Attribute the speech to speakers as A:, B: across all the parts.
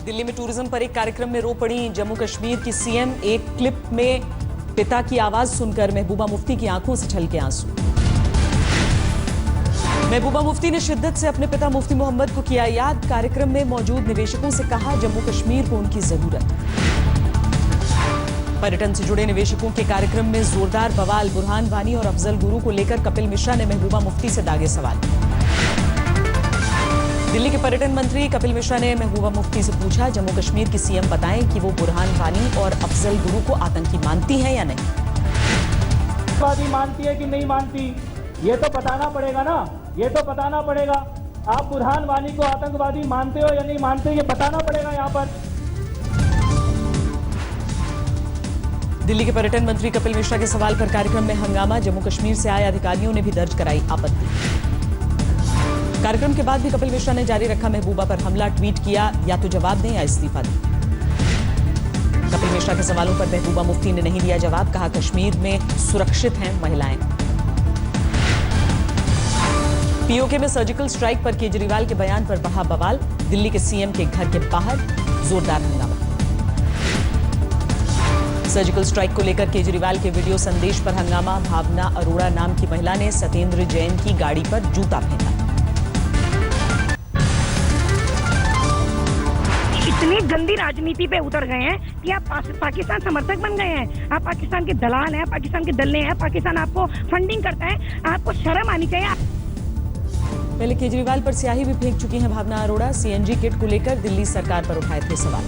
A: दिल्ली में टूरिज्म पर एक कार्यक्रम में रो पड़ी जम्मू कश्मीर की सीएम। एक क्लिप में पिता की आवाज सुनकर महबूबा मुफ्ती की आंखों से छलके आंसू। महबूबा मुफ्ती ने शिद्दत से अपने पिता मुफ्ती मोहम्मद को किया याद। कार्यक्रम में मौजूद निवेशकों से कहा जम्मू कश्मीर को उनकी जरूरत। पर्यटन से जुड़े निवेशकों के कार्यक्रम में जोरदार बवाल। बुरहान वानी और अफजल गुरु को लेकर कपिल मिश्रा ने महबूबा मुफ्ती से दागे सवाल। दिल्ली के पर्यटन मंत्री कपिल मिश्रा ने महबूबा मुफ्ती से पूछा जम्मू कश्मीर की सीएम बताएं कि वो बुरहान वानी और अफजल गुरु को आतंकी मानती हैं या नहीं।
B: मानती है कि नहीं मानती ये तो बताना पड़ेगा ना, ये तो बताना पड़ेगा। आप बुरहान वानी को आतंकवादी मानते हो या नहीं मानते ये बताना पड़ेगा यहाँ पर।
A: दिल्ली के पर्यटन मंत्री कपिल मिश्रा के सवाल पर कार्यक्रम में हंगामा। जम्मू कश्मीर से आए अधिकारियों ने भी दर्ज कराई आपत्ति। कार्यक्रम के बाद भी कपिल मिश्रा ने जारी रखा महबूबा पर हमला। ट्वीट किया या तो जवाब दें या इस्तीफा दें। कपिल मिश्रा के सवालों पर महबूबा मुफ्ती ने नहीं दिया जवाब। कहा कश्मीर में सुरक्षित हैं महिलाएं। पीओके में सर्जिकल स्ट्राइक पर केजरीवाल के बयान पर बढ़ा बवाल। दिल्ली के सीएम के घर के बाहर जोरदार हंगामा। सर्जिकल स्ट्राइक को लेकर केजरीवाल के वीडियो संदेश पर हंगामा। भावना अरोड़ा नाम की महिला ने सत्येंद्र जैन की गाड़ी पर जूता फेंका।
C: इतनी गंदी राजनीति पे उतर गए हैं कि आप पाकिस्तान समर्थक बन गए हैं। आप पाकिस्तान के दलाल हैं, पाकिस्तान के दल्ले हैं, पाकिस्तान आपको फंडिंग करता है। आपको शर्म आनी चाहिए।
A: पहले केजरीवाल पर स्याही भी फेंक चुकी हैं भावना अरोड़ा। सीएनजी किट को लेकर दिल्ली सरकार पर उठाए थे सवाल।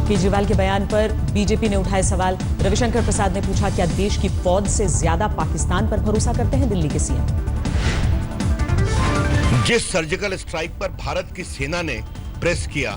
A: केजरीवाल के बयान पर बीजेपी ने उठाए सवाल। रविशंकर प्रसाद ने पूछा क्या देश की फौज से ज्यादा पाकिस्तान पर भरोसा करते हैं दिल्ली के सीएम।
D: जिस सर्जिकल स्ट्राइक पर भारत की सेना ने प्रेस किया,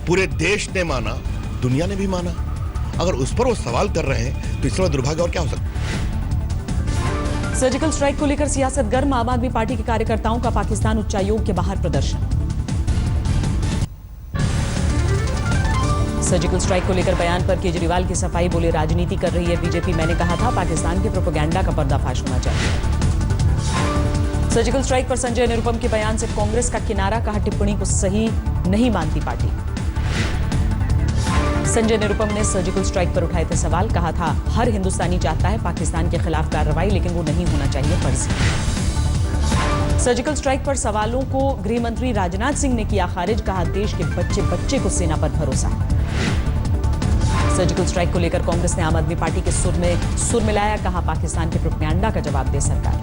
D: पूरे देश ने माना, दुनिया ने भी माना। अगर उस पर वो सवाल कर रहे हैं तो इसमें दुर्भाग्य और क्या हो सकता है।
A: सर्जिकल स्ट्राइक को लेकर सियासत गर्म। आम आदमी पार्टी के कार्यकर्ताओं का पाकिस्तान उच्चायोग के बाहर प्रदर्शन। सर्जिकल स्ट्राइक को लेकर बयान पर केजरीवाल की सफाई। बोले राजनीति कर रही है बीजेपी। मैंने कहा था पाकिस्तान के प्रोपेगेंडा का पर्दाफाश होना चाहिए। सर्जिकल स्ट्राइक पर संजय निरुपम के बयान से कांग्रेस का किनारा। कहा टिप्पणी को सही नहीं मानती पार्टी। संजय निरुपम ने सर्जिकल स्ट्राइक पर उठाए थे सवाल। कहा था हर हिंदुस्तानी चाहता है पाकिस्तान के खिलाफ कार्रवाई, लेकिन वो नहीं होना चाहिए फर्जी। सर्जिकल स्ट्राइक पर सवालों को गृह मंत्री राजनाथ सिंह ने किया खारिज। कहा देश के बच्चे बच्चे को सेना पर भरोसा है। सर्जिकल स्ट्राइक को लेकर कांग्रेस ने आम आदमी पार्टी के सुर में सुर मिलाया। कहा पाकिस्तान के प्रोपेगेंडा का जवाब दे सरकार।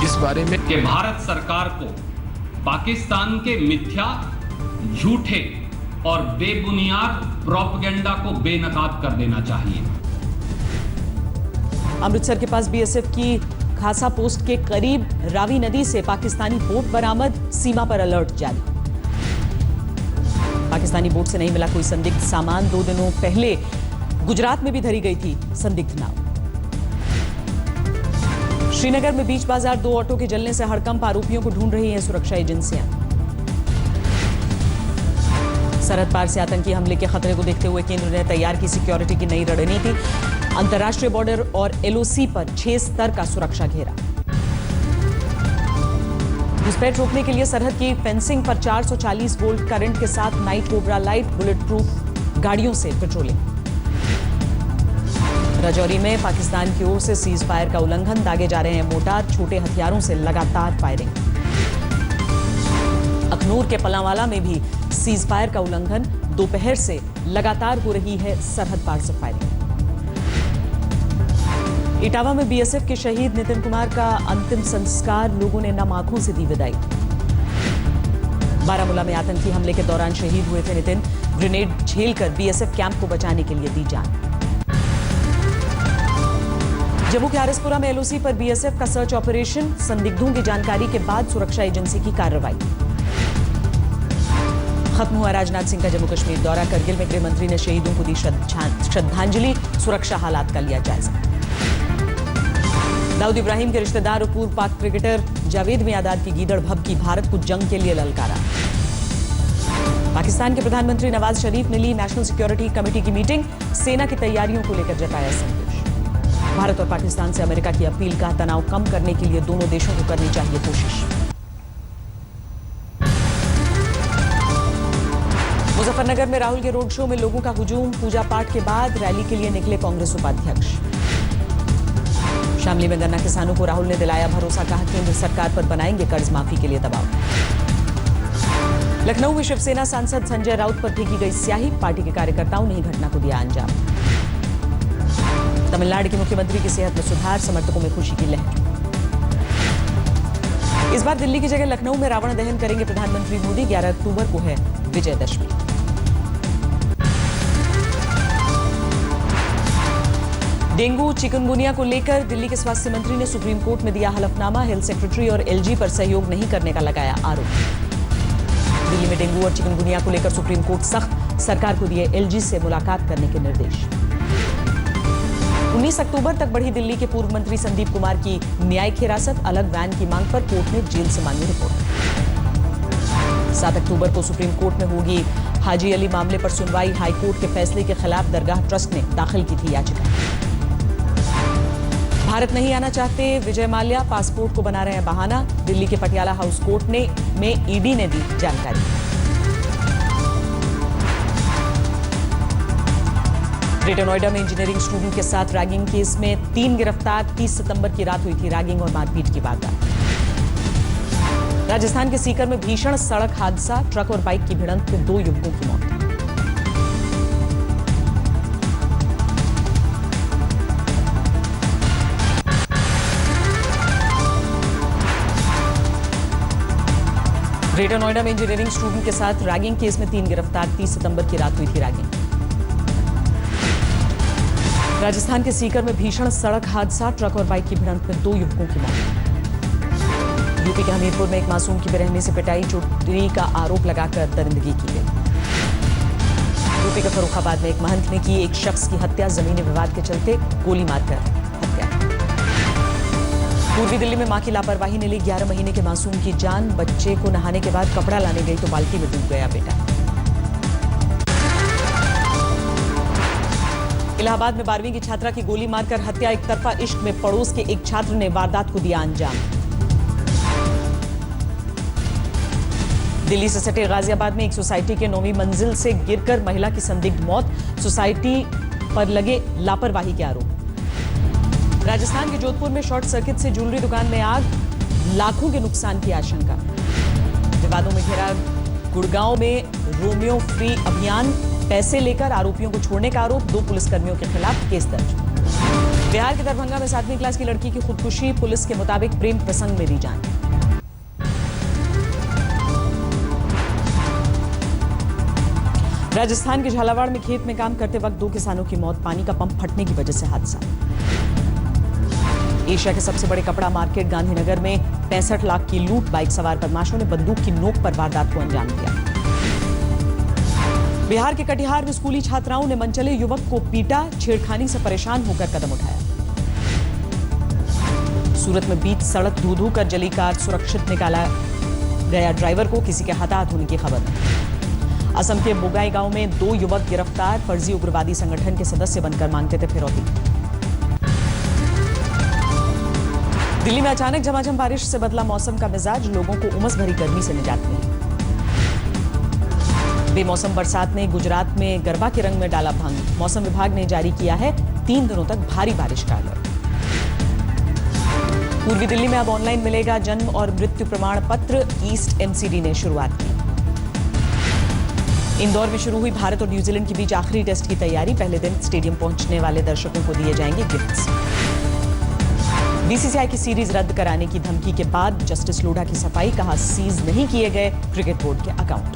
E: इस बारे में
F: कि भारत सरकार को पाकिस्तान के मिथ्या, झूठे और बेबुनियाद प्रोपेगेंडा को बेनकाब कर देना चाहिए।
A: अमृतसर के पास बीएसएफ की खासा पोस्ट के करीब रावी नदी से पाकिस्तानी बोट बरामद। सीमा पर अलर्ट जारी। पाकिस्तानी बोट से नहीं मिला कोई संदिग्ध सामान। 2 दिनों पहले गुजरात में भी धरी गई थी संदिग्ध नाव। श्रीनगर में बीच बाजार 2 ऑटो के जलने से हड़कंप। आरोपियों को ढूंढ रही हैं सुरक्षा एजेंसियां। सरहद पार से आतंकी हमले के खतरे को देखते हुए केंद्र ने तैयार की सिक्योरिटी की नई रणनीति। अंतर्राष्ट्रीय बॉर्डर और एलओसी पर 6 स्तर का सुरक्षा घेरा। घुसपैठ रोकने के लिए सरहद की फेंसिंग पर 440 वोल्ट करंट के साथ night cobra light bullet proof गाड़ियों से पेट्रोलिंग। राजौरी में पाकिस्तान की ओर से सीज फायर का उल्लंघन। दागे जा रहे हैं मोर्टार, छोटे हथियारों से लगातार फायरिंग। अखनूर के पलावाला में भी सीज फायर का उल्लंघन। दोपहर से लगातार हो रही है सरहद पार से फायरिंग। इटावा में बीएसएफ के शहीद नितिन कुमार का अंतिम संस्कार। लोगों ने नम आंखों से दी विदाई। बारामूला में आतंकी हमले के दौरान शहीद हुए थे नितिन। ग्रेनेड झेलकर बीएसएफ कैंप को बचाने के लिए दी जान। जम्मू के आरएसपुरा में एलओसी पर बीएसएफ का सर्च ऑपरेशन। संदिग्धों की जानकारी के बाद सुरक्षा एजेंसी की कार्रवाई। खत्म हुआ राजनाथ सिंह का जम्मू कश्मीर दौरा। करगिल में गृह मंत्री ने शहीदों को दी श्रद्धांजलि। सुरक्षा हालात का लिया जायजा। दाऊद इब्राहिम के रिश्तेदार और पूर्व पाक क्रिकेटर जावेद मियादाद की गीदड़ भभकी। भारत को जंग के लिए ललकारा। पाकिस्तान के प्रधानमंत्री नवाज शरीफ ने ली नेशनल सिक्योरिटी कमेटी की मीटिंग। सेना की तैयारियों को लेकर जताया संतोष। भारत और पाकिस्तान से अमेरिका की अपील। का तनाव कम करने के लिए दोनों देशों को करनी चाहिए कोशिश। जामनगर में राहुल के रोड शो में लोगों का हुजूम, पूजा पाठ के बाद रैली के लिए निकले कांग्रेस उपाध्यक्ष। शामली में गन्ना किसानों को राहुल ने दिलाया भरोसा, कहा केंद्र सरकार पर बनाएंगे कर्ज माफी के लिए दबाव। लखनऊ में शिवसेना सांसद संजय राउत पर फेंकी गई स्याही, पार्टी के कार्यकर्ताओं ने ही घटना को दिया अंजाम। तमिलनाडु के मुख्यमंत्री की सेहत में सुधार, समर्थकों में खुशी की लहर। इस बार दिल्ली की जगह लखनऊ में रावण दहन करेंगे प्रधानमंत्री मोदी। 11 अक्टूबर को है विजयदशमी। डेंगू चिकनगुनिया को लेकर दिल्ली के स्वास्थ्य मंत्री ने सुप्रीम कोर्ट में दिया हलफनामा। हेल्थ सेक्रेटरी और एलजी पर सहयोग नहीं करने का लगाया आरोप। दिल्ली में डेंगू और चिकनगुनिया को लेकर सुप्रीम कोर्ट सख्त, सरकार को दिए एलजी से मुलाकात करने के निर्देश। 19 अक्टूबर तक बढ़ी दिल्ली के पूर्व मंत्री संदीप कुमार की न्यायिक हिरासत, अलग वैन की मांग पर कोर्ट ने जेल से मांगी रिपोर्ट। 7 अक्टूबर को सुप्रीम कोर्ट में होगी हाजी अली मामले पर सुनवाई। हाईकोर्ट के फैसले के खिलाफ दरगाह ट्रस्ट ने दाखिल की थी याचिका। भारत नहीं आना चाहते विजय माल्या, पासपोर्ट को बना रहे हैं बहाना। दिल्ली के पटियाला हाउस कोर्ट में ईडी ने दी जानकारी। ग्रेटर नोएडा में इंजीनियरिंग स्टूडेंट के साथ रैगिंग केस में 3 गिरफ्तार। 30 सितंबर की रात हुई थी रैगिंग और मारपीट की वारदात। राजस्थान के सीकर में भीषण सड़क हादसा, ट्रक और बाइक की भिड़ंत में 2 युवकों की मौत। ग्रेटर नोएडा में इंजीनियरिंग स्टूडेंट के साथ रैगिंग केस में 3 गिरफ्तार। 30 सितंबर की रात हुई थी रैगिंग। राजस्थान के सीकर में भीषण सड़क हादसा, ट्रक और बाइक की भिड़ंत में 2 युवकों की मौत। यूपी के हमीरपुर में एक मासूम की बेरहमी से पिटाई, चोरी का आरोप लगाकर दरिंदगी की गई। यूपी के फर्रुखाबाद में एक महंत ने की एक शख्स की हत्या, जमीनी विवाद के चलते गोली मारकर हत्या। पूर्वी दिल्ली में मां की लापरवाही ने ली 11 महीने के मासूम की जान। बच्चे को नहाने के बाद कपड़ा लाने गई तो बाल्टी में डूब गया बेटा। इलाहाबाद में 12वीं की छात्रा की गोली मारकर हत्या, एक तरफा इश्क में पड़ोस के एक छात्र ने वारदात को दिया अंजाम। दिल्ली से सटे गाजियाबाद में एक सोसाइटी के 9वीं मंजिल से गिरकर महिला की संदिग्ध मौत, सोसाइटी पर लगे लापरवाही के आरोप। राजस्थान के जोधपुर में शॉर्ट सर्किट से ज्वेलरी दुकान में आग, लाखों के नुकसान की आशंका। विवादों में घिरा गुड़गांव में रोमियो फ्री अभियान, पैसे लेकर आरोपियों को छोड़ने का आरोप। 2 पुलिसकर्मियों के खिलाफ केस दर्ज। बिहार के दरभंगा में 7वीं क्लास की लड़की की खुदकुशी, पुलिस के मुताबिक प्रेम प्रसंग में दी जान। राजस्थान के झालावाड़ में खेत में काम करते वक्त 2 किसानों की मौत, पानी का पंप फटने की वजह से हादसा। एशिया के सबसे बड़े कपड़ा मार्केट गांधीनगर में 65 लाख की लूट, बाइक सवार बदमाशों ने बंदूक की नोक पर वारदात को अंजाम दिया। बिहार के कटिहार में स्कूली छात्राओं ने मनचले युवक को पीटा, छेड़खानी से परेशान होकर कदम उठाया। सूरत में बीच सड़क धू-धू कर जली कार, सुरक्षित निकाला गया ड्राइवर को, किसी के हताहत होने की खबर नहीं। असम के बोगाई गांव में 2 युवक गिरफ्तार, फर्जी उग्रवादी संगठन के सदस्य बनकर मांगते थे फिरौती। दिल्ली में अचानक झमाझम बारिश से बदला मौसम का मिजाज, लोगों को उमस भरी गर्मी से निजात मिली। बेमौसम बरसात ने गुजरात में गरबा के रंग में डाला भंग, मौसम विभाग ने जारी किया है 3 दिनों तक भारी बारिश का अलर्ट। पूर्वी दिल्ली में अब ऑनलाइन मिलेगा जन्म और मृत्यु प्रमाण पत्र, ईस्ट एमसीडी ने शुरुआत की। इंदौर में शुरू हुई भारत और न्यूजीलैंड के बीच आखिरी टेस्ट की तैयारी, पहले दिन स्टेडियम पहुंचने वाले दर्शकों को दिए जाएंगे गिफ्ट्स। बीसीसीआई की सीरीज रद्द कराने की धमकी के बाद जस्टिस लोढ़ा की सफाई, कहा सीज नहीं किए गए क्रिकेट बोर्ड के अकाउंट।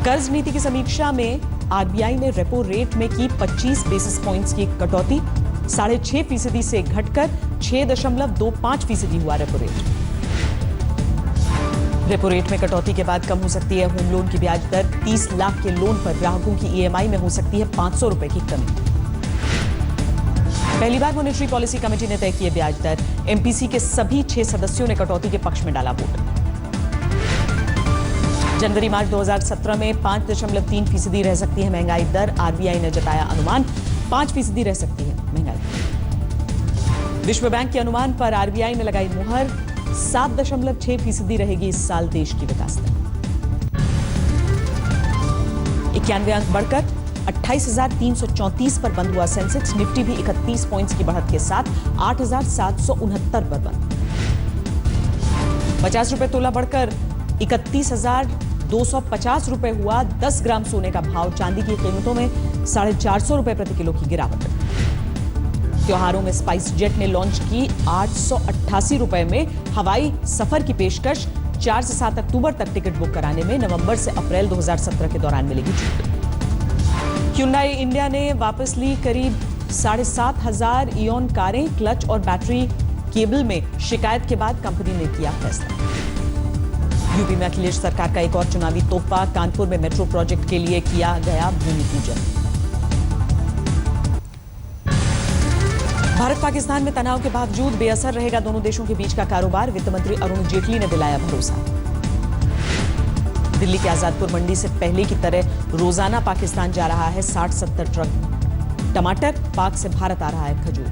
A: कर्ज नीति की समीक्षा में आरबीआई ने रेपो रेट में की 25 बेसिस पॉइंट्स की कटौती, 6.5% से घटकर 6.25% हुआ रेपो रेट। रेपो रेट में कटौती के बाद कम हो सकती है होम लोन की ब्याज दर, 30 लाख के लोन पर ग्राहकों की ईएमआई में हो सकती है 500 रुपए की कमी। पहली बार मॉनेटरी पॉलिसी कमेटी ने तय किए ब्याज दर, एमपीसी के सभी 6 सदस्यों ने कटौती के पक्ष में डाला वोट। जनवरी मार्च 2017 में 5.3% रह सकती है महंगाई दर, आरबीआई ने जताया अनुमान 5% रह सकती है महंगाई। विश्व बैंक के अनुमान पर आरबीआई ने लगाई मुहर, 7.6% रहेगी इस साल देश की विकास दर। 91 अंक बढ़कर 28,334 पर बंद हुआ सेंसेक्स। निफ्टी भी 31 पॉइंट्स की बढ़त के साथ 8,769 पर बंद। 50 रुपए तोला बढ़कर 31,250 रुपए हुआ। 10 ग्राम सोने का भाव। चांदी की कीमतों में 450 रुपए प्रति किलो की गिरावट। त्योहारों में स्पाइस जेट ने लॉन्च की 888 रुपए में हवाई सफर की पेशकश। 4 से 7 अक्टूबर तक टिकट बुक कराने में नवंबर से अप्रैल 2017 के दौरान मिलेगी छूट। Hyundai इंडिया ने वापस ली करीब 7,500 इयॉन कारें। क्लच और बैटरी केबल में शिकायत के बाद कंपनी ने किया फैसला। यूपी में अखिलेश सरकार का एक और चुनावी तोहफा। कानपुर में मेट्रो प्रोजेक्ट के लिए किया गया भूमि पूजन। भारत पाकिस्तान में तनाव के बावजूद बेअसर रहेगा दोनों देशों के बीच का कारोबार। वित्त मंत्री अरुण जेटली ने दिलाया भरोसा। दिल्ली के आजादपुर मंडी से पहले की तरह रोजाना पाकिस्तान जा रहा है 60-70 ट्रक टमाटर। पाक से भारत आ रहा है खजूर।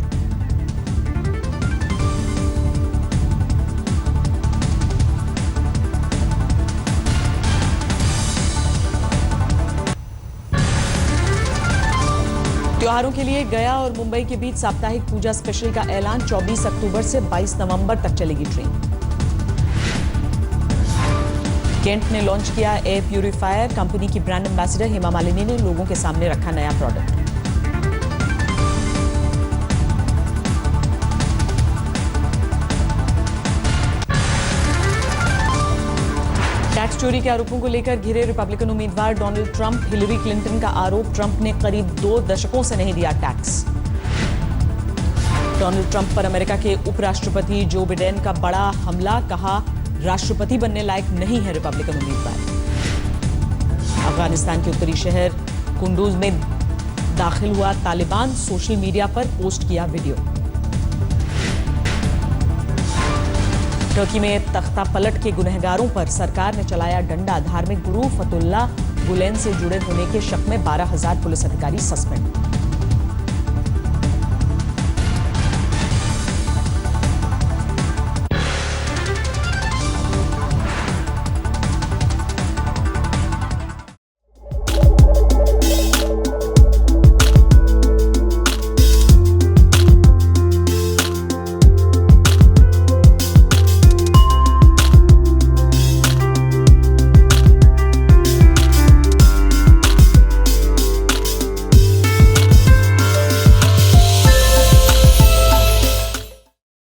A: त्योहारों के लिए गया और मुंबई के बीच साप्ताहिक पूजा स्पेशल का ऐलान। 24 अक्टूबर से 22 नवंबर तक चलेगी ट्रेन। केंट ने लॉन्च किया एयर प्यूरिफायर। कंपनी की ब्रांड एम्बेसडर हेमा मालिनी ने लोगों के सामने रखा नया प्रोडक्ट। टैक्स चोरी के आरोपों को लेकर घिरे रिपब्लिकन उम्मीदवार डोनाल्ड ट्रंप। हिलरी क्लिंटन का आरोप, ट्रंप ने करीब 2 दशकों से नहीं दिया टैक्स। डोनाल्ड ट्रंप पर अमेरिका के उपराष्ट्रपति जो बिडेन का बड़ा हमला। कहा, राष्ट्रपति बनने लायक नहीं है रिपब्लिकन उम्मीदवार। अफगानिस्तान के उत्तरी शहर कुंदूज में दाखिल हुआ तालिबान। सोशल मीडिया पर पोस्ट किया वीडियो। टर्की में तख्ता पलट के गुनहगारों पर सरकार ने चलाया डंडा। धार्मिक गुरु फतुल्लाह गुलेन से जुड़े होने के शक में 12,000 पुलिस अधिकारी सस्पेंड।